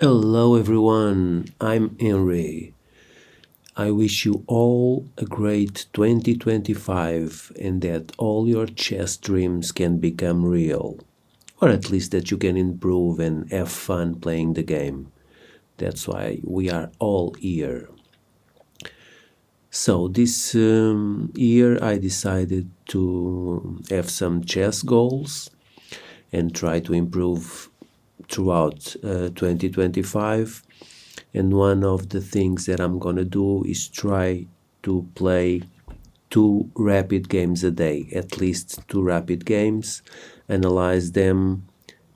Hello everyone, I'm Henry. I wish you all a great 2025 and that all your chess dreams can become real. Or at least that you can improve and have fun playing the game. That's why we are all here. So this year I decided to have some chess goals and try to improve throughout 2025. And one of the things that I'm gonna do is try to play 2 rapid games a day, at least 2 rapid games, analyze them,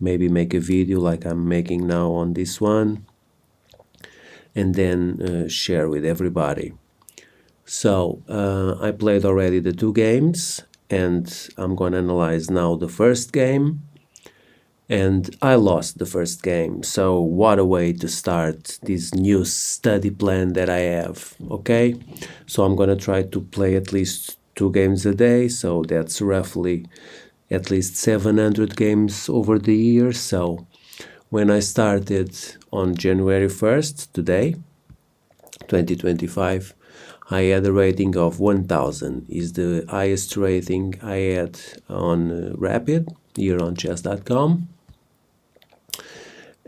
maybe make a video like I'm making now on this one, and then share with everybody. So I played already the 2 games, and I'm gonna analyze now the first game. And I lost the first game, so what a way to start this new study plan that I have, okay? So I'm gonna try to play at least 2 games a day, so that's roughly at least 700 games over the year. So when I started on January 1st, today, 2025, I had a rating of 1000, is the highest rating I had on Rapid, here on chess.com.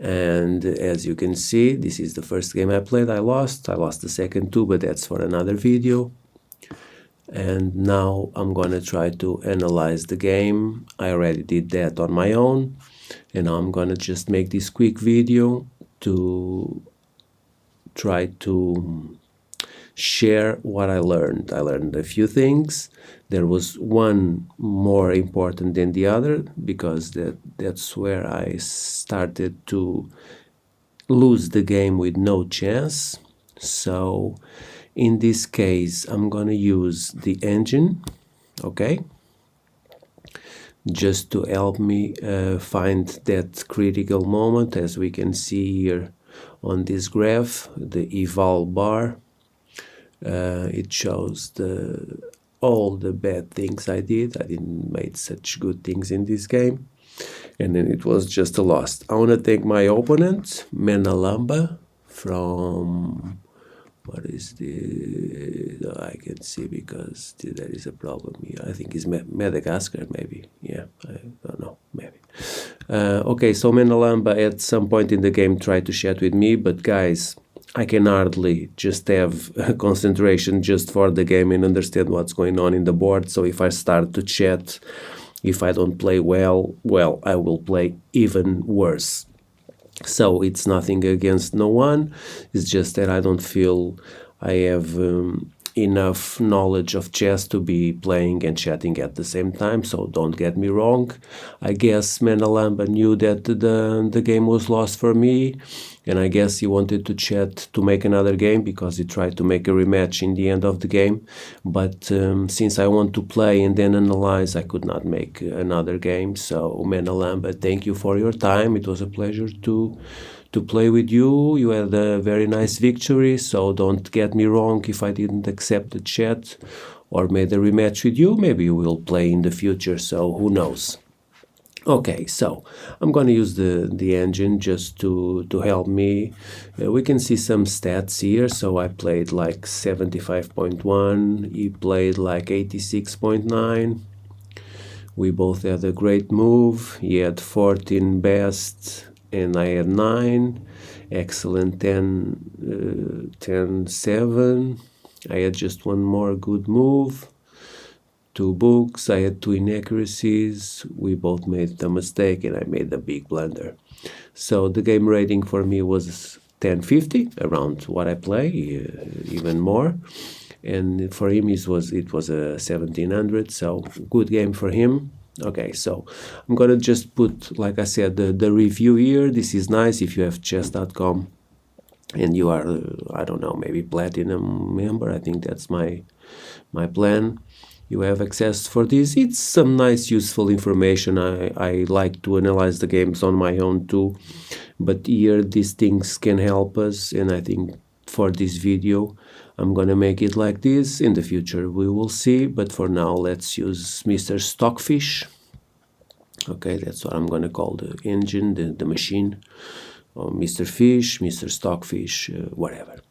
And as you can see, this is the first game I played. I lost the second 2, but that's for another video. And now I'm gonna try to analyze the game. I already did that on my own, and now I'm gonna just make this quick video to try to share what I learned. I learned a few things. There was one more important than the other because that's where I started to lose the game with no chance. So in this case, I'm gonna use the engine, okay, just to help me find that critical moment. As we can see here on this graph, the eval bar. It shows all the bad things I did. I didn't make such good things in this game. And then it was just a loss. I want to thank my opponent, Menalamba, from, what is the, I can see because there is a problem here. I think it's Madagascar, maybe. Yeah, I don't know, maybe. Okay, so Menalamba at some point in the game tried to chat with me, but guys, I can hardly just have concentration just for the game and understand what's going on in the board. So if I start to chat, if I don't play well, I will play even worse. So it's nothing against no one. It's just that I don't feel I have enough knowledge of chess to be playing and chatting at the same time. So don't get me wrong. I guess Menalamba knew that the game was lost for me, and I guess he wanted to chat to make another game because he tried to make a rematch in the end of the game. But since I want to play and then analyze, I could not make another game. So Menalamba, thank you for your time. It was a pleasure to play with you. You had a very nice victory, so don't get me wrong if I didn't accept the chat or made a rematch with you. Maybe you will play in the future, so who knows. Okay, so I'm going to use the engine just to help me. We can see some stats here. So I played like 75.1, he played like 86.9. We both had a great move. He had 14 best and I had 9. Excellent 10, 7. I had just one more good move. 2 books, I had 2 inaccuracies. We both made a mistake and I made a big blunder. So the game rating for me was 1050, around what I play, even more. And for him it was a 1700, so good game for him. Okay, so I'm gonna just put, like I said, the review here. This is nice if you have chess.com and you are, I don't know, maybe platinum member. I think that's my plan. You have access for this. It's some nice useful information. I like to analyze the games on my own too, but here these things can help us, and I think for this video I'm gonna make it like this. In the future we will see, but for now let's use Mr. Stockfish. Okay, that's what I'm gonna call the engine, the machine. or Mr. Fish, Mr. Stockfish, whatever.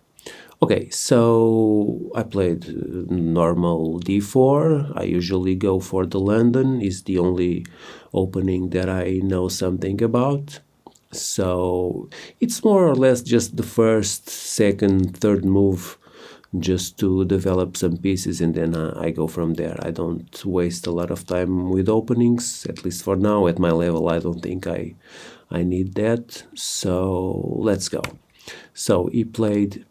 Okay, so I played normal d4. I usually go for the London. It's the only opening that I know something about. So it's more or less just the first, second, third move, just to develop some pieces, and then I go from there. I don't waste a lot of time with openings, at least for now. At my level, I don't think I need that. So let's go. So he played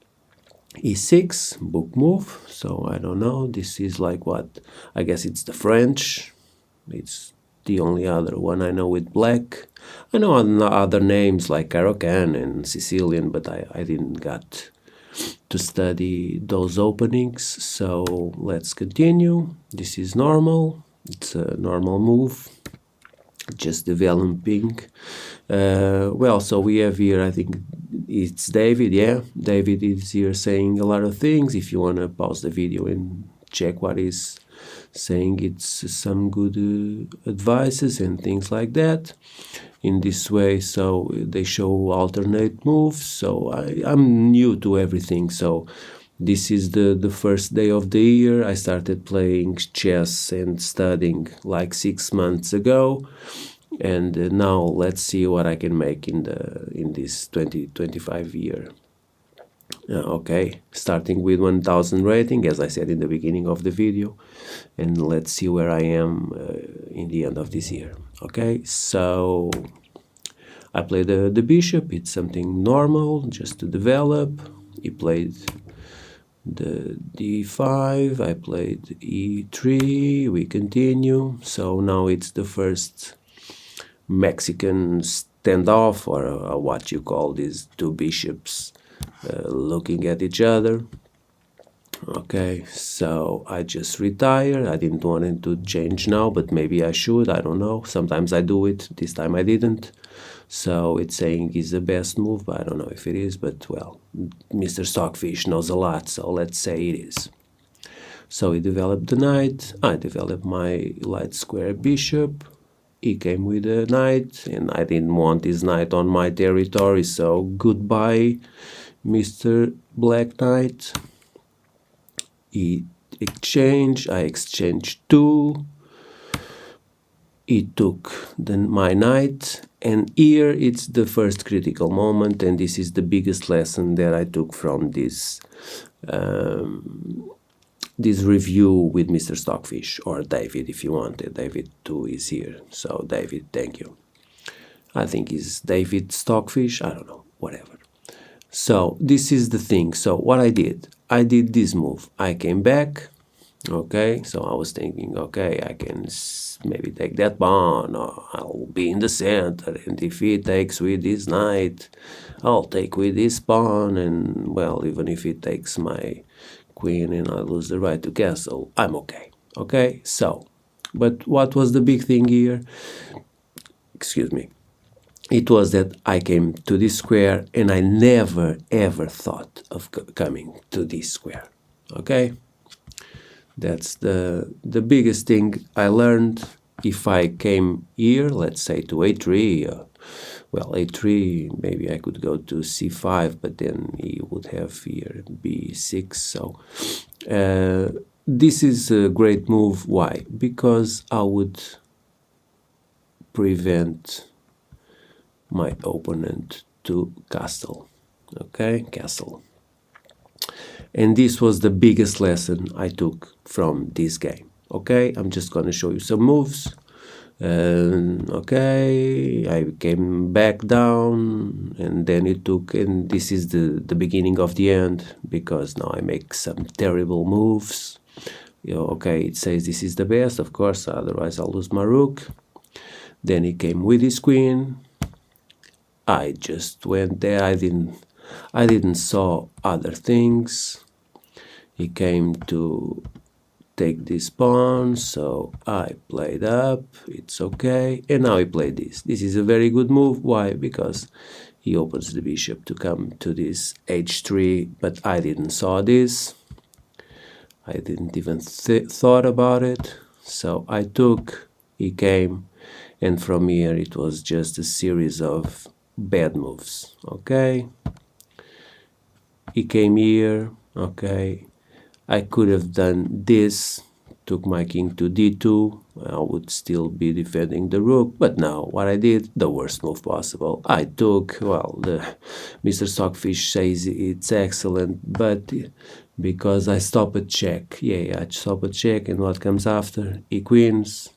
e6, book move. So I don't know, this is like what, I guess it's the French. It's the only other one I know with black. I know other names like Caro-Kann and Sicilian, but I didn't got to study those openings. So let's continue. This is normal. It's a normal move, just developing. Well, so we have here, I think it's David. Yeah, David is here saying a lot of things. If you want to pause the video and check what he's saying, it's some good advices and things like that in this way. So they show alternate moves. So I'm new to everything. So this is the first day of the year. I started playing chess and studying like 6 months ago, and now let's see what I can make in this 2025 year. Okay, starting with 1000 rating, as I said in the beginning of the video, and let's see where I am in the end of this year. Okay, so I played the bishop. It's something normal, just to develop. He played the d5, I played e3, we continue. So now it's the first Mexican standoff, or what you call these two bishops looking at each other. Okay, so I just retired. I didn't want it to change now, but maybe I should. I don't know. Sometimes I do it. This time I didn't. So it's saying it's the best move, but I don't know if it is. But, well, Mr. Stockfish knows a lot, so let's say it is. So he developed the knight. I developed my light square bishop. He came with a knight, and I didn't want his knight on my territory, so goodbye, Mr. Black Knight. He exchanged, I exchanged 2. He took my knight, and here it's the first critical moment, and this is the biggest lesson that I took from this this review with Mr. Stockfish, or David if you want it. David too is here, so David, thank you. I think it's David Stockfish, I don't know, whatever. So this is the thing. So what I did this move. I came back. Okay, so I was thinking, okay, I can maybe take that pawn, or I'll be in the center, and if he takes with his knight, I'll take with this pawn, and, well, even if he takes my queen and I lose the right to castle, I'm okay. Okay, so, but what was the big thing here? Excuse me. It was that I came to this square, and I never ever thought of coming to this square. Okay, that's the biggest thing I learned. If I came here, let's say to a3, well, a3, maybe I could go to c5, but then he would have here b6. So this is a great move. Why? Because I would prevent my opponent to castle. Okay, castle. And this was the biggest lesson I took from this game. Okay, I'm just gonna show you some moves. Okay, I came back down, and then it took, and this is the beginning of the end, because now I make some terrible moves. Okay, it says this is the best, of course, otherwise I'll lose my rook. Then he came with his queen. I just went there. I didn't saw other things. He came to take this pawn, so I played up. It's okay. And now he played this. This is a very good move. Why? Because he opens the bishop to come to this h3, but I didn't saw this. I didn't even thought about it. So I took, he came, and from here it was just a series of bad moves. Okay, he came here. Okay, I could have done this, took my king to d2, I would still be defending the rook, but now what I did, the worst move possible. I took, well, Mr. Stockfish says it's excellent, but because I stop at check, yeah, I stop at check, and what comes after? E queens,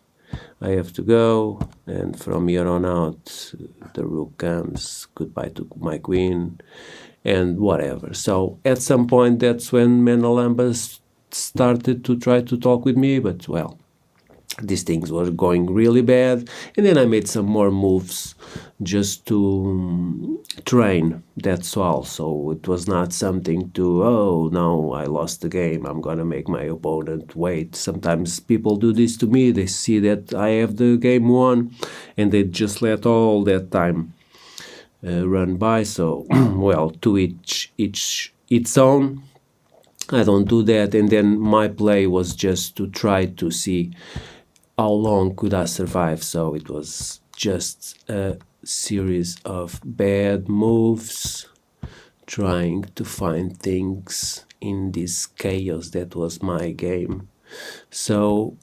I have to go, and from here on out, the rook comes, goodbye to my queen, and whatever. So at some point, that's when Menelamba started to try to talk with me, but well, these things were going really bad, and then I made some more moves just to train, that's all. So it was not something to, oh no, I lost the game, I'm gonna make my opponent wait. Sometimes people do this to me, they see that I have the game won and they just let all that time run by. So well, to its own. I don't do that, and then my play was just to try to see how long could I survive. So it was just a series of bad moves, trying to find things in this chaos that was my game. So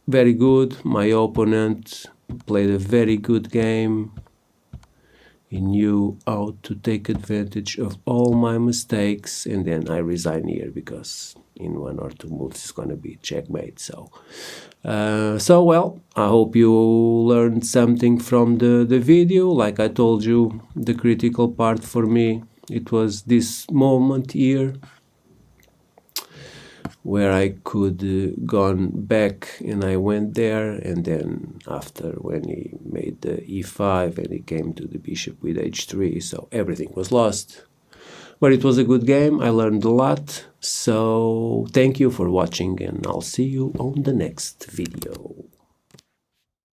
very good, my opponent played a very good game. He knew how to take advantage of all my mistakes, and then I resign here because in 1 or 2 moves it's going to be checkmate. So well, I hope you learned something from the video. Like I told you, the critical part for me, it was this moment here where I could gone back, and I went there, and then after when he made the e5 and he came to the bishop with h3, so everything was lost. But it was a good game, I learned a lot, so thank you for watching, and I'll see you on the next video.